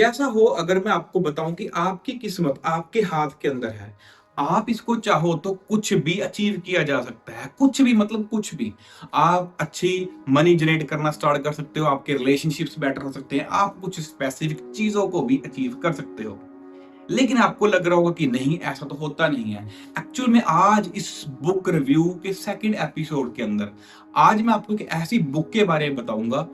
कैसा हो अगर मैं आपको बताऊं कि आपकी किस्मत आपके हाथ के अंदर है। आप इसको चाहो तो कुछ भी अचीव किया जा सकता है, कुछ भी मतलब कुछ भी। आप अच्छी मनी जनरेट करना स्टार्ट कर सकते हो, आपके रिलेशनशिप्स बेटर हो सकते हैं, आप कुछ स्पेसिफिक चीजों को भी अचीव कर सकते हो। लेकिन आपको लग रहा होगा कि नहीं, ऐसा तो होता नहीं है। एक्चुअल में आज इस बुक रिव्यू के सेकंड एपिसोड के अंदर आज मैं आपको एक ऐसी बुक के बारे में बताऊंगा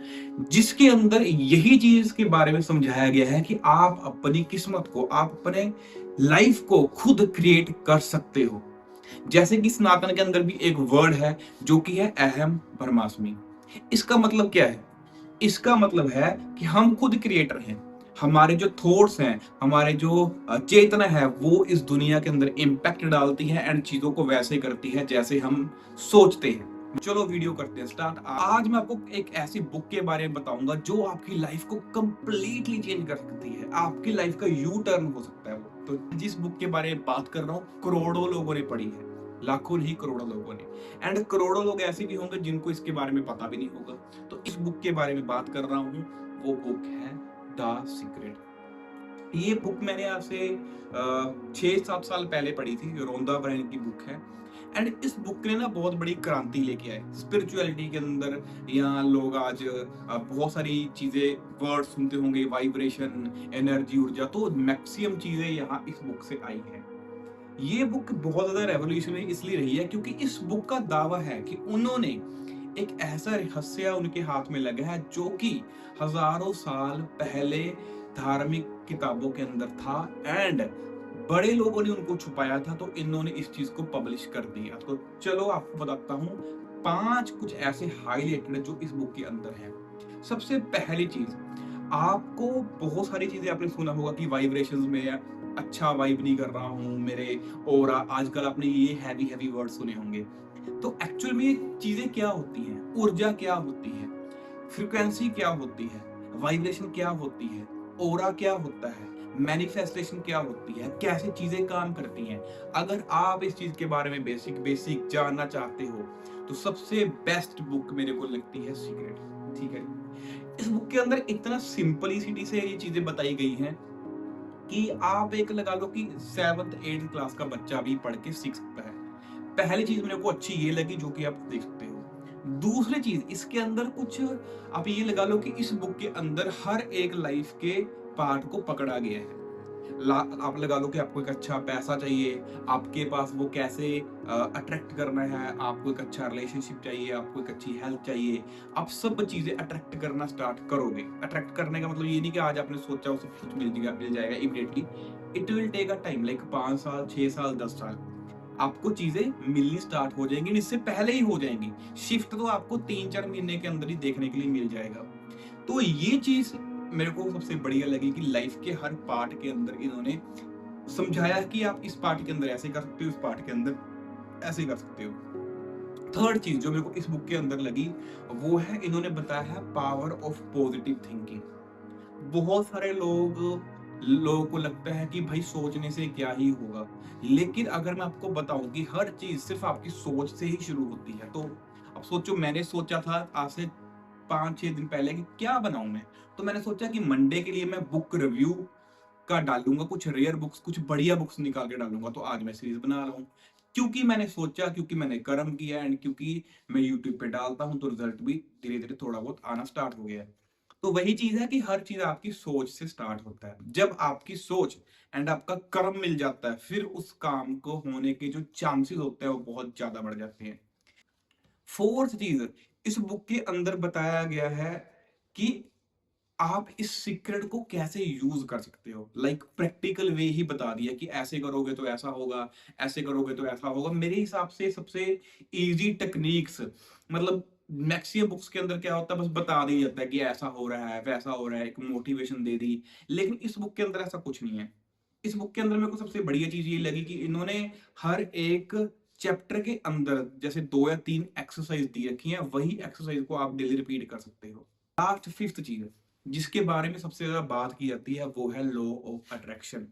जिसके अंदर यही चीज के बारे में समझाया गया है कि आप अपनी किस्मत को, आप अपने लाइफ को खुद क्रिएट कर सकते हो। जैसे कि सनातन के अंदर भी एक वर्ड है जो कि है अहम ब्रह्मास्मि। इसका मतलब क्या है? इसका मतलब है कि हम खुद क्रिएटर हैं। हमारे जो थॉट्स हैं, हमारे जो चेतना है, वो इस दुनिया के अंदर इम्पैक्ट डालती है एंड चीजों को वैसे करती है जैसे हम सोचते हैं। चलो वीडियो करते हैं स्टार्ट। आज मैं आपको एक ऐसी बुक के बारे में बताऊंगा जो आपकी लाइफ को कंप्लीटली चेंज कर सकती है। आपकी लाइफ का यू टर्न हो सकता है वो। तो जिस बुक के बारे में बात कर रहा हूँ, करोड़ों लोगों ने पढ़ी है, लाखों नहीं करोड़ों लोगों ने। एंड करोड़ों लोग ऐसे भी होंगे जिनको इसके बारे में पता भी नहीं होगा। तो इस बुक के बारे में बात कर रहा हूँ, वो बुक है द सीक्रेट। ये बुक मैंने आज से 6-7 साल पहले पढ़ी थी। रोंदा ब्रायन की बुक है। एंड इस बुक ने ना बहुत बड़ी क्रांति लेके आए स्पिरिचुअलिटी के अंदर। यहाँ लोग आज बहुत सारी चीजें वर्ड सुनते होंगे, वाइब्रेशन, एनर्जी, ऊर्जा। तो मैक्सिमम चीजें यहाँ इस बुक से आई है। ये बुक बहुत ज्यादा रेवोल्यूशनरी इसलिए रही है क्योंकि इस बुक का दावा है कि उन्होंने एक ऐसा रहस्य उनके हाथ में लगा है जो कि हजारों साल पहले धार्मिक किताबों के अंदर था एंड बड़े लोगों ने उनको छुपाया था। तो इन्होंने इस चीज को पब्लिश कर दिया। तो चलो आपको बताता हूँ 5 कुछ ऐसे हाईलाइटेड जो इस बुक के अंदर है। सबसे पहली चीज, आपको बहुत सारी चीजें आपने सुना होगा कि वाइब्रेशंस में अच्छा वाइब नहीं कर रहा हूँ मेरे, और आजकल आपने ये हैवी हैवी वर्ड सुने होंगे। तो एक्चुअल में ये चीजें क्या होती हैं? ऊर्जा क्या होती है, फ्रीक्वेंसी क्या होती है, वाइब्रेशन क्या होती है, ओरा क्या होता है, मैनिफेस्टेशन क्या होती है, कैसे चीजें काम करती हैं। अगर आप इस चीज के बारे में बेसिक बेसिक जानना चाहते हो तो सबसे बेस्ट बुक मेरे को लगती है सीक्रेट। ठीक है, इस बुक के अंदर इतना सिंपलिसिटी से ये चीजें बताई गई हैं कि आप एक लगा लो कि 7th 8th क्लास का बच्चा भी पढ़ के सीख सकता है। पहली चीज मेरे को अच्छी ये लगी जो कि आप देख सकते हो। दूसरी चीज, इसके अंदर कुछ आप ये लगा लो कि इस बुक के अंदर हर एक लाइफ के पार्ट को पकड़ा गया है। आप लगा लो कि आपको एक अच्छा पैसा चाहिए, आपके पास वो कैसे अट्रैक्ट करना है, आपको एक अच्छा रिलेशनशिप चाहिए, आपको एक अच्छी हेल्थ चाहिए। आप सब चीजें अट्रैक्ट करना स्टार्ट करोगे। अट्रैक्ट करने का मतलब ये नहीं कि आज आपने सोचा वो सब कुछ मिल जाएगा immediately. It will take a time, like 5 साल, 6 साल, 10 साल। आपको चीजें मिलनी स्टार्ट हो जाएंगी, इससे पहले ही हो जाएंगी। शिफ्ट तो आपको 3-4 महीने के अंदर ही देखने के लिए मिल जाएगा। तो ये चीज मेरे को सबसे बढ़िया लगी कि लाइफ के हर पार्ट के अंदर इन्होंने समझाया कि आप इस पार्ट के अंदर ऐसे कर सकते हो, इस पार्ट के अंदर ऐसे कर सकते हो। थर्ड चीज जो मेरे को इस बुक के अंदर लगी वो है, इन्होंने बताया है पावर ऑफ पॉजिटिव थिंकिंग। बहुत सारे लोगों को लगता है कि भाई सोचने से क्या ही होगा, लेकिन अगर मैं आपको बताऊं कि हर चीज सिर्फ आपकी सोच से ही शुरू होती है। तो अब सोचो, मैंने सोचा था आज से 5-6 दिन पहले कि क्या बनाऊं मैं। तो मैंने सोचा कि मंडे के लिए मैं बुक रिव्यू का डालूंगा, कुछ रेयर बुक्स, कुछ बढ़िया बुक्स निकाल के डालूंगा। तो आज मैं सीरीज बना रहा हूँ क्योंकि मैंने सोचा, क्योंकि मैंने कर्म किया एंड क्योंकि मैं यूट्यूब पे डालता हूँ तो रिजल्ट भी धीरे धीरे थोड़ा बहुत आना स्टार्ट हो गया है। तो वही चीज है कि हर चीज आपकी सोच से स्टार्ट होता है। जब आपकी सोच एंड आपका कर्म मिल जाता है, फिर उस काम को होने के जो चांसेस होते हैं वो बहुत ज्यादा बढ़ जाते हैं। फोर्थ चीज, इस बुक के अंदर बताया गया है कि आप इस सीक्रेट को कैसे यूज कर सकते हो। लाइक प्रैक्टिकल वे ही बता दिया कि ऐसे करोगे तो ऐसा होगा, ऐसे करोगे तो ऐसा होगा। मेरे हिसाब से सबसे इजी टेक्निक्स, मतलब मैक्सिमम बुक्स के अंदर क्या होता है, बस बता दिया जाता है कि ऐसा हो रहा है, वैसा हो रहा है, एक मोटिवेशन दे दी। लेकिन इस बुक के अंदर ऐसा कुछ नहीं है। इस बुक के अंदर मेरे को सबसे बढ़िया चीज ये लगी कि इन्होंने हर एक चैप्टर के अंदर जैसे 2 या 3 एक्सरसाइज दी रखी है, वही एक्सरसाइज को आप डेली रिपीट कर सकते हो। लास्ट फिफ्थ चीज जिसके बारे में सबसे ज्यादा बात की जाती है वो है law of attraction.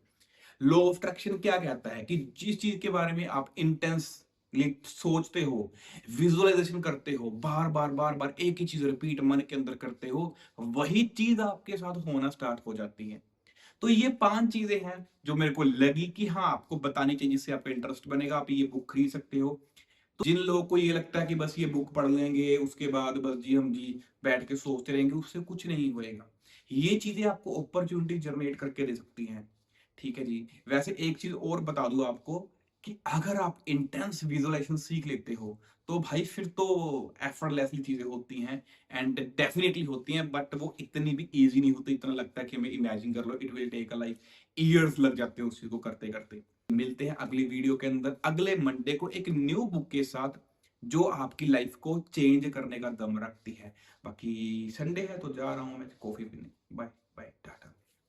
Law of attraction क्या कहता है कि जिस चीज के बारे में आप इंटेंसली सोचते हो, विजुअलाइजेशन करते हो, बार बार बार बार एक ही चीज रिपीट मन के अंदर करते हो, वही चीज आपके साथ होना स्टार्ट हो जाती है। तो ये 5 चीजें हैं जो मेरे को लगी कि हाँ आपको बतानी चाहिए, जिससे आपका इंटरेस्ट बनेगा, आप ये बुक खरीद सकते हो। तो जिन लोगों को ये लगता है कि बस ये बुक पढ़ लेंगे उसके बाद बस जी हम जी बैठ के सोचते रहेंगे, उससे कुछ नहीं होएगा। ये चीजें आपको अपॉर्चुनिटी जनरेट करके दे सकती हैं। ठीक है जी। वैसे एक चीज और बता दूं आपको कि अगर आप इंटेंस विजुअलाइजेशन सीख लेते हो तो भाई फिर तो एफर्टलेसली चीजें होती हैं, एंड डेफिनेटली होती हैं, बट वो इतनी भी इजी नहीं होती। इतना लगता है कि हमें इमेजिन कर लो, it will take a like years लग जाते हैं उस चीज को करते करते। मिलते हैं अगली वीडियो के अंदर अगले मंडे को एक न्यू बुक के साथ जो आपकी लाइफ को चेंज करने का दम रखती है। बाकी संडे है तो जा रहा हूं मैं कॉफी पीने। Bye bye Tata.